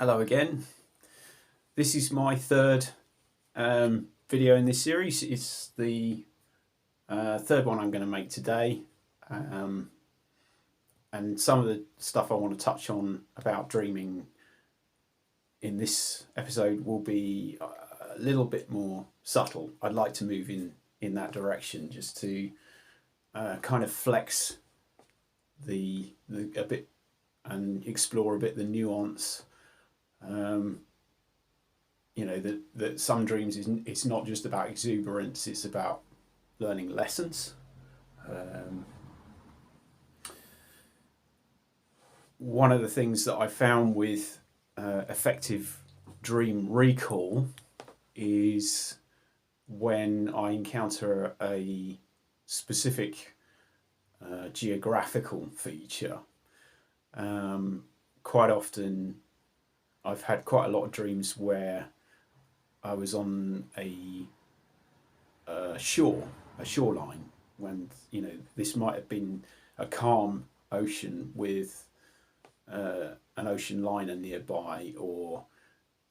Hello again. This is my third video in this series. It's the third one I'm going to make today. And some of the stuff I want to touch on about dreaming in this episode will be a little bit more subtle. I'd like to move in that direction just to kind of flex a bit and explore a bit the nuance. That some dreams it's not just about exuberance, it's about learning lessons. One of the things that I found with effective dream recall is when I encounter a specific geographical feature. Quite often I've had quite a lot of dreams where I was on a shoreline when, this might have been a calm ocean with an ocean liner nearby, or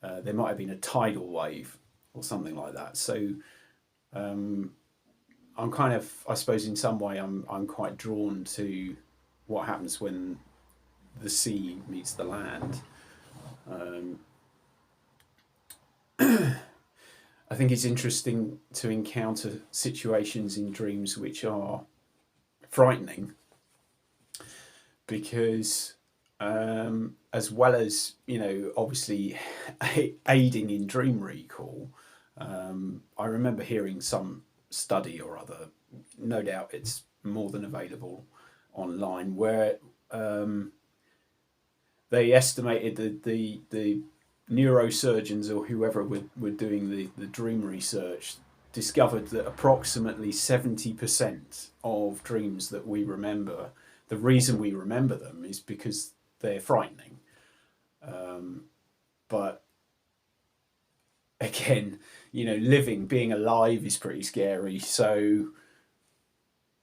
there might have been a tidal wave or something like that. So I'm kind of, I suppose in some way, I'm quite drawn to what happens when the sea meets the land. I think it's interesting to encounter situations in dreams which are frightening, because as well as, obviously aiding in dream recall, I remember hearing some study or other, no doubt it's more than available online, where they estimated that the neurosurgeons or whoever were doing the dream research discovered that approximately 70% of dreams that we remember, the reason we remember them is because they're frightening. But again, being alive is pretty scary. So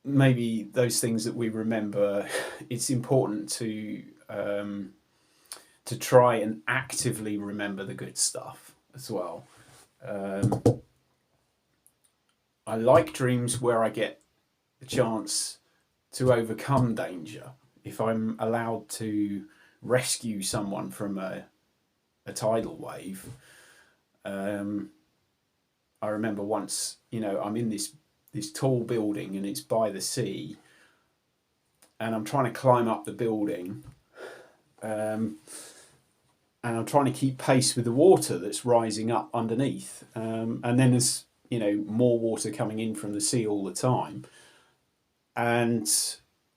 maybe those things that we remember, it's important to try and actively remember the good stuff as well. I like dreams where I get a chance to overcome danger. If I'm allowed to rescue someone from a tidal wave, I remember once, I'm in this tall building and it's by the sea, and I'm trying to climb up the building, and I'm trying to keep pace with the water that's rising up underneath. And then there's, more water coming in from the sea all the time. And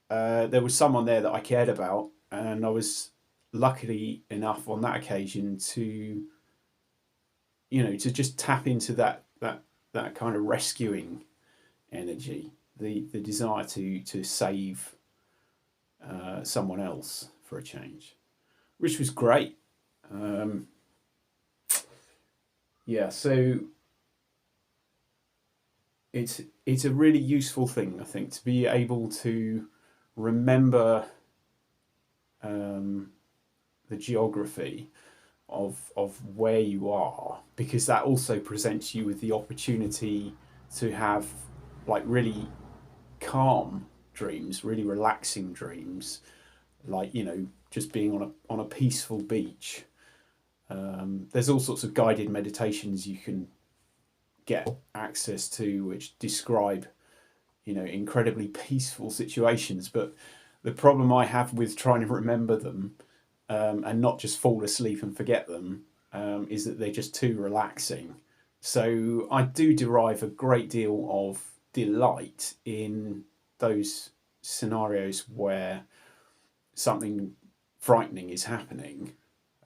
there was someone there that I cared about, and I was lucky enough on that occasion to, to just tap into that kind of rescuing energy, the desire to save someone else for a change, which was great. So it's a really useful thing, I think, to be able to remember the geography of where you are, because that also presents you with the opportunity to have like really calm dreams, really relaxing dreams, like, just being on a peaceful beach. There's all sorts of guided meditations you can get access to which describe, incredibly peaceful situations. But the problem I have with trying to remember them and not just fall asleep and forget them is that they're just too relaxing. So I do derive a great deal of delight in those scenarios where something frightening is happening,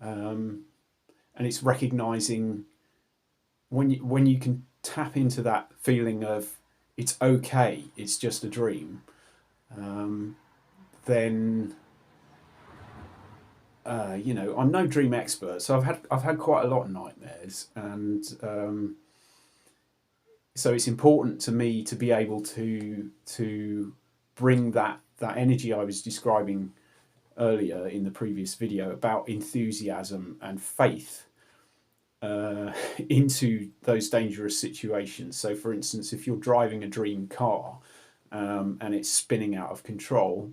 and it's recognizing when you can tap into that feeling of it's okay, it's just a dream, then I'm no dream expert, so I've had quite a lot of nightmares, and so it's important to me to be able to bring that energy I was describing earlier in the previous video about enthusiasm and faith into those dangerous situations. So, for instance, if you're driving a dream car and it's spinning out of control,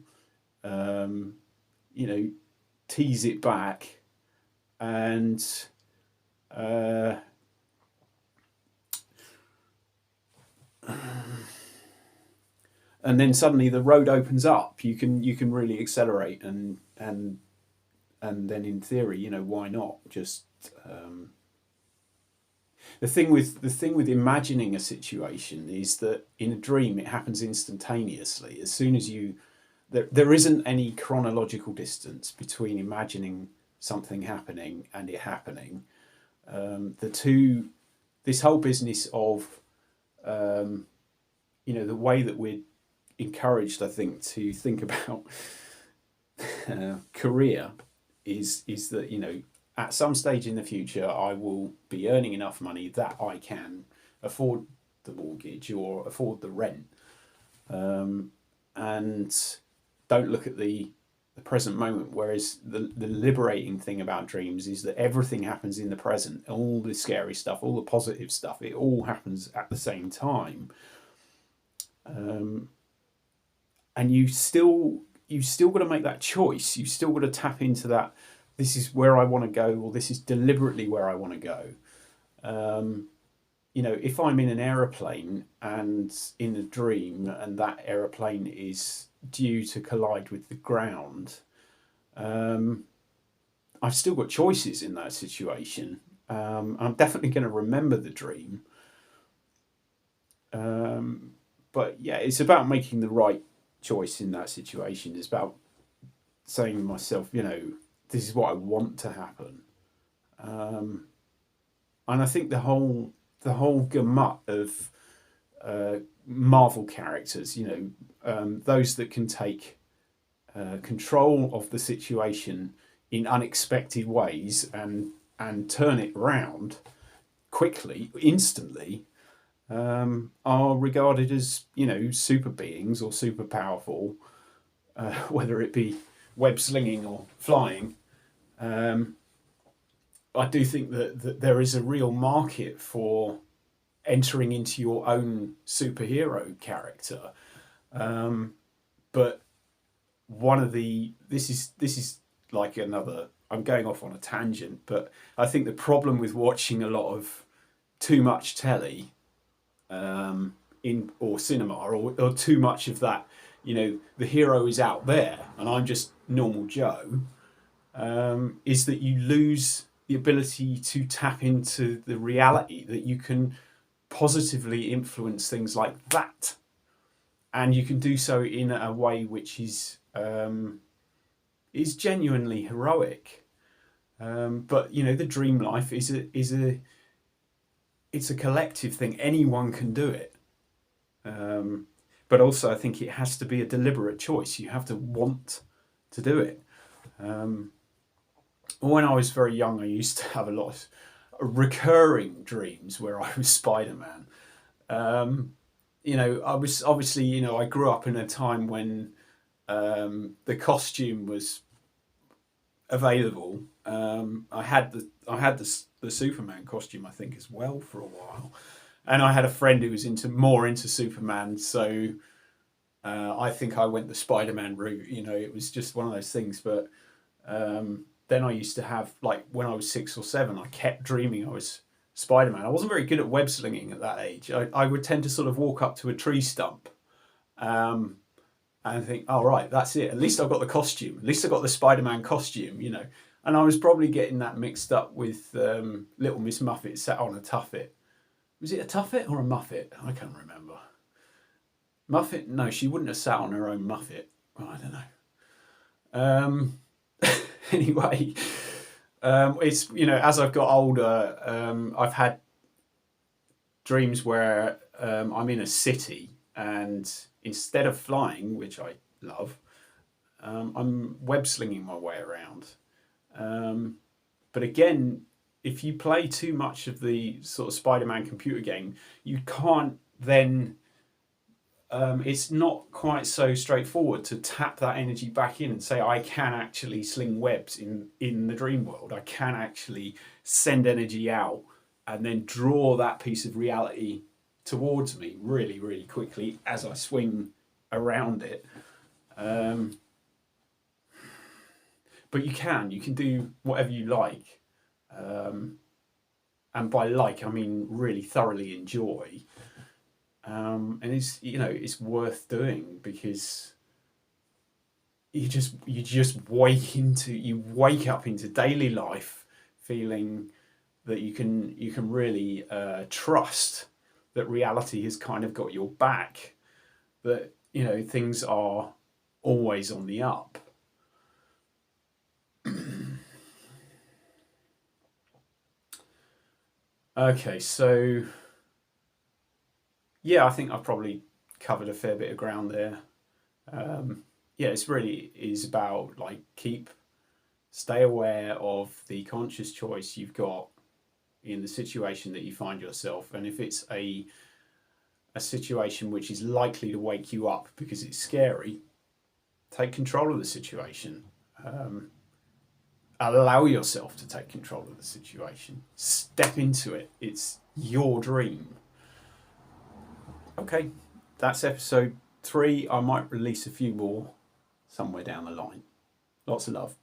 you know, tease it back and and then suddenly the road opens up. You can really accelerate and then in theory, you know, why not just the thing with imagining a situation is that in a dream it happens instantaneously. As soon as you there isn't any chronological distance between imagining something happening and it happening. The two, this whole business of you know, the way that we're encouraged, I think, to think about career is that, you know, at some stage in the future I will be earning enough money that I can afford the mortgage or afford the rent, and don't look at the present moment. Whereas the liberating thing about dreams is that everything happens in the present. All the scary stuff, all the positive stuff, it all happens at the same time. And you still got to make that choice. You still got to tap into that. This is where I want to go, or this is deliberately where I want to go. You know, if I'm in an aeroplane and in a dream, and that aeroplane is due to collide with the ground, I've still got choices in that situation. I'm definitely going to remember the dream. But yeah, it's about making the right choice in that situation. It's about saying to myself, you know, this is what I want to happen. And I think the whole gamut of Marvel characters, you know, those that can take control of the situation in unexpected ways and turn it around quickly, instantly, are regarded as, you know, super beings or super powerful, whether it be web slinging or flying. I do think that there is a real market for entering into your own superhero character. But this is like another, I'm going off on a tangent, but I think the problem with watching a lot of too much telly or cinema or too much of that, you know, the hero is out there and I'm just normal Joe, is that you lose the ability to tap into the reality that you can positively influence things like that, and you can do so in a way which is genuinely heroic. But you know, the dream life is it's a collective thing. Anyone can do it. But also I think it has to be a deliberate choice. You have to want to do it. When I was very young, I used to have a lot of recurring dreams where I was Spiderman. You know, I was obviously, you know, I grew up in a time when the costume was available. I had the Superman costume, I think, as well for a while, and I had a friend who was more into Superman, so I think I went the Spider-Man route. You know, it was just one of those things. But then I used to have, like, when I was 6 or 7, I kept dreaming I was Spider-Man. I wasn't very good at web slinging at that age. I would tend to sort of walk up to a tree stump and think, oh, right, that's it. At least I've got the costume. At least I've got the Spider-Man costume, you know. And I was probably getting that mixed up with Little Miss Muffet sat on a tuffet. Was it a tuffet or a muffet? I can't remember. Muffet? No, she wouldn't have sat on her own muffet. Well, I don't know. Anyway, it's, you know, as I've got older, I've had dreams where I'm in a city and instead of flying, which I love, I'm web slinging my way around. But again, if you play too much of the sort of Spider-Man computer game, you can't then it's not quite so straightforward to tap that energy back in and say, I can actually sling webs in the dream world. I can actually send energy out and then draw that piece of reality towards me really, really quickly as I swing around it. But you can do whatever you like. And by like, I mean really thoroughly enjoy. And it's worth doing because you wake up into daily life feeling that you can really trust that reality has kind of got your back, that things are always on the up. Okay, so yeah, I think I've probably covered a fair bit of ground there. Yeah, it's really is about like stay aware of the conscious choice you've got in the situation that you find yourself, and if it's a situation which is likely to wake you up because it's scary, take control of the situation. Um, Allow yourself to take control of the situation. Step into it. It's your dream. Okay, that's episode 3. I might release a few more somewhere down the line. Lots of love.